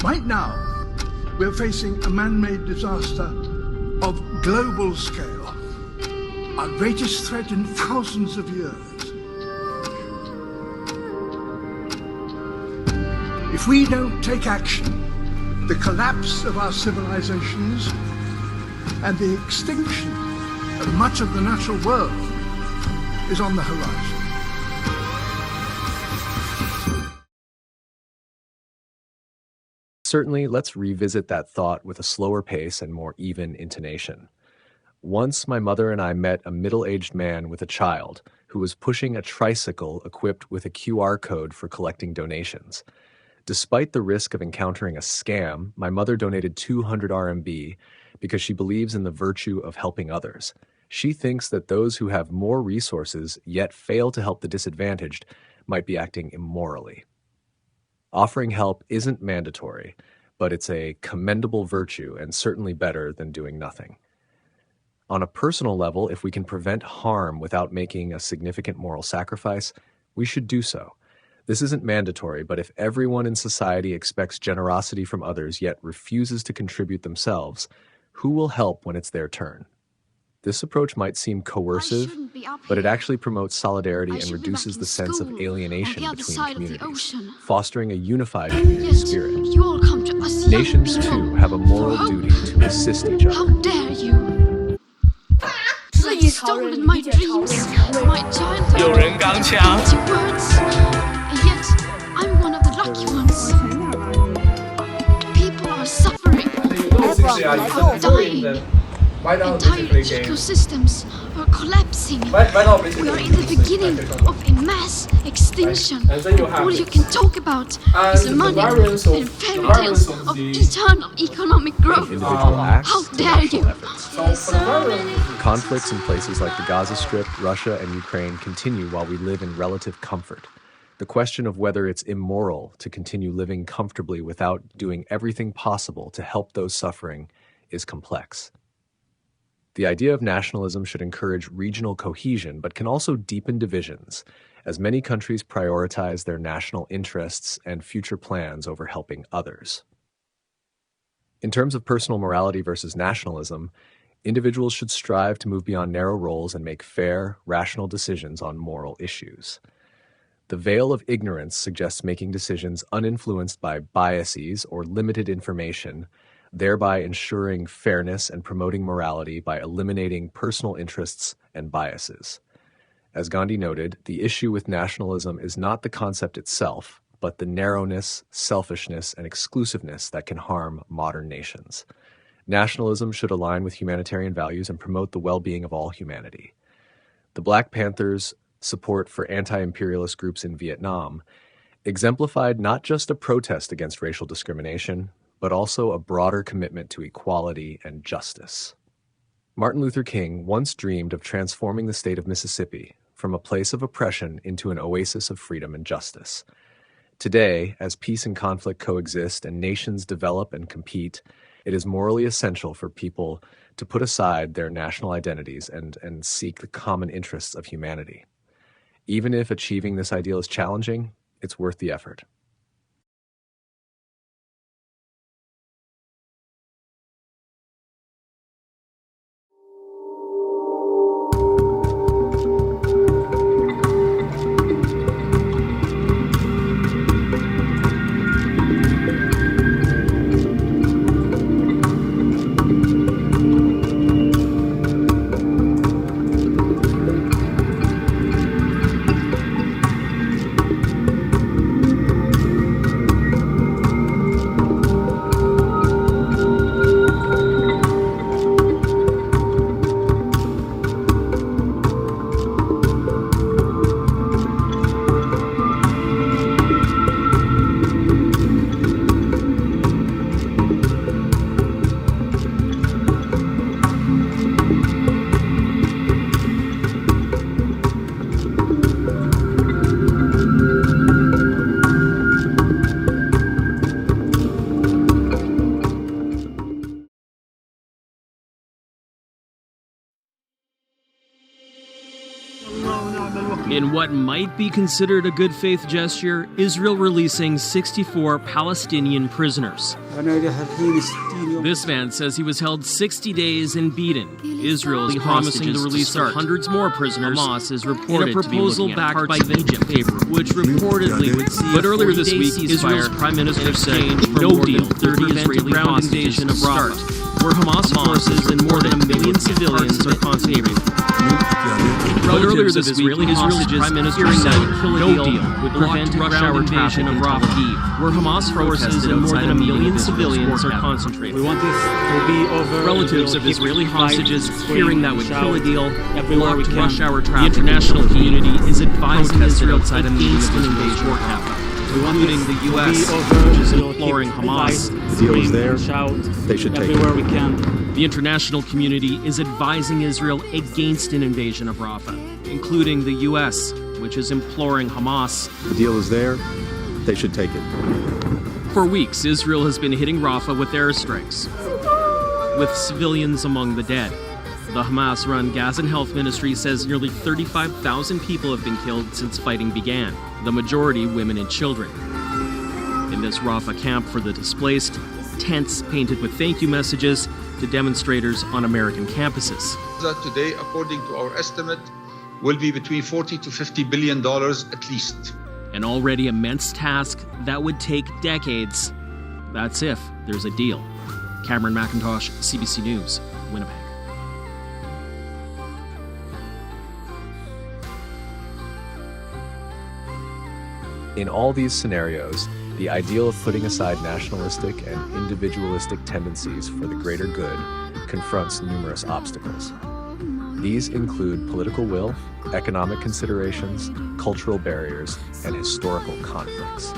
Right now, we're facing a man-made disaster of global scale, our greatest threat in thousands of years. If we don't take action, the collapse of our civilizations and the extinction of much of the natural world is on the horizon. Certainly, let's revisit that thought with a slower pace and more even intonation. Once my mother and I met a middle-aged man with a child who was pushing a tricycle equipped with a QR code for collecting donations. Despite the risk of encountering a scam, my mother donated 200 RMB because she believes in the virtue of helping others. She thinks that those who have more resources yet fail to help the disadvantaged might be acting immorally. Offering help isn't mandatory, but it's a commendable virtue and certainly better than doing nothing. On a personal level, if we can prevent harm without making a significant moral sacrifice, we should do so. This isn't mandatory, but if everyone in society expects generosity from others yet refuses to contribute themselves, who will help when it's their turn? This approach might seem coercive, but it actually promotes solidarity and reduces the sense of alienation between communities, fostering a unified community spirit. Nations, too, have a moral duty to assist each other. How dare you! You've stolen my dreams, my childhood, 有人刚强。 empty words, and yet I'm one of the lucky ones. People are suffering, dying. Entire ecosystems are collapsing. We are in the beginning of a mass extinction. All you can talk about is money and fairy tales of eternal economic growth. Individual acts How to dare national you! efforts. Conflicts in places like the Gaza Strip, Russia, and Ukraine continue while we live in relative comfort. The question of whether it's immoral to continue living comfortably without doing everything possible to help those suffering is complex. The idea of nationalism should encourage regional cohesion, but can also deepen divisions, as many countries prioritize their national interests and future plans over helping others. In terms of personal morality versus nationalism, individuals should strive to move beyond narrow roles and make fair, rational decisions on moral issues. The veil of ignorance suggests making decisions uninfluenced by biases or limited information, thereby ensuring fairness and promoting morality by eliminating personal interests and biases. As Gandhi noted, the issue with nationalism is not the concept itself, but the narrowness, selfishness, and exclusiveness that can harm modern nations. Nationalism should align with humanitarian values and promote the well-being of all humanity. The Black Panthers' support for anti-imperialist groups in Vietnam exemplified not just a protest against racial discrimination, but also a broader commitment to equality and justice. Martin Luther King once dreamed of transforming the state of Mississippi from a place of oppression into an oasis of freedom and justice. Today, as peace and conflict coexist and nations develop and compete, it is morally essential for people to put aside their national identities and seek the common interests of humanity. Even if achieving this ideal is challenging, it's worth the effort. In what might be considered a good faith gesture, Israel releasing 64 Palestinian prisoners. This man says he was held 60 days and beaten. Israel is promising the release of hundreds more prisoners. Hamas is reported in a proposal backed by Egypt, which reportedly would see. But earlier this week, Israel's prime minister said no deal to prevent a ground invasion of Rafah, where Hamas forces and more than a million civilians are concentrated. But earlier this week, Israel's prime minister said no deal would prevent a ground invasion of Rafah, where Hamas forces and more than a million civilians are concentrated. We want this to be over. Relatives of Israeli hostages fearing that would kill a deal blocked rush hour traffic. The international community is advising Israel outside a meeting of an invasion war capital, including the U.S., which is imploring Hamas. The deal is there. They should take everywhere it. we can. The international community is advising Israel against an invasion of Rafah, including the U.S., which is imploring Hamas. The deal is there. They should take it. For weeks, Israel has been hitting Rafah with airstrikes, with civilians among the dead. The Hamas-run Gazan Health Ministry says nearly 35,000 people have been killed since fighting began, the majority women and children. In this Rafah camp for the displaced, tents painted with thank you messages to demonstrators on American campuses. That today, according to our estimate, will be between $40 to $50 billion at least. An already immense task that would take decades. That's if there's a deal. Cameron McIntosh, CBC News, Winnipeg. In all these scenarios, the ideal of putting aside nationalistic and individualistic tendencies for the greater good confronts numerous obstacles. These include political will, economic considerations, cultural barriers, and historical conflicts.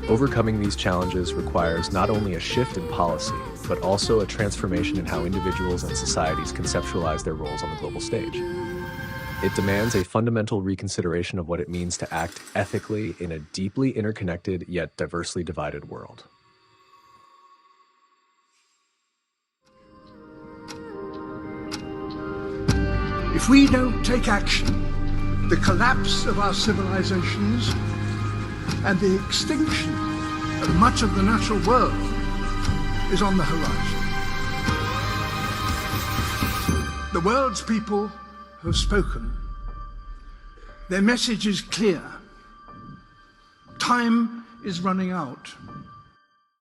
Overcoming these challenges requires not only a shift in policy, but also a transformation in how individuals and societies conceptualize their roles on the global stage. It demands a fundamental reconsideration of what it means to act ethically in a deeply interconnected yet diversely divided world. If we don't take action, the collapse of our civilizations and the extinction of much of the natural world is on the horizon. The world's people have spoken. Their message is clear. Time is running out.